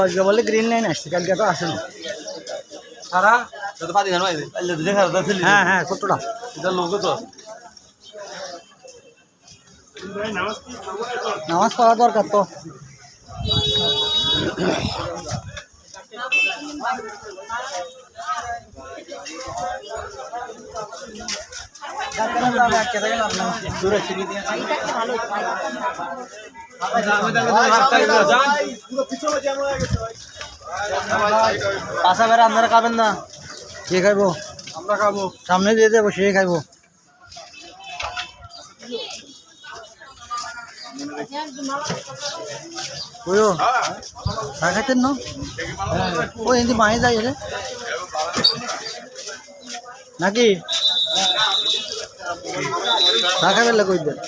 আজকে বলে green line আসছে, কালকে তো আসেনি। সারা তো পাতি গান ভাই দেখা যাচ্ছে। হ্যাঁ হ্যাঁ, কতটা এটা লোক তো নামাজ পড়া দরকার তো। পাশা বেড়ে আপনারা খাবেন না? কে খাইবো? আমরা খাবো। সামনে দিয়ে দেবো, সে খাইবো। ওইও চা খাইতেন না? ও এমনি মায়ে যাই রে নাকি চা খাইবেন কই দেন?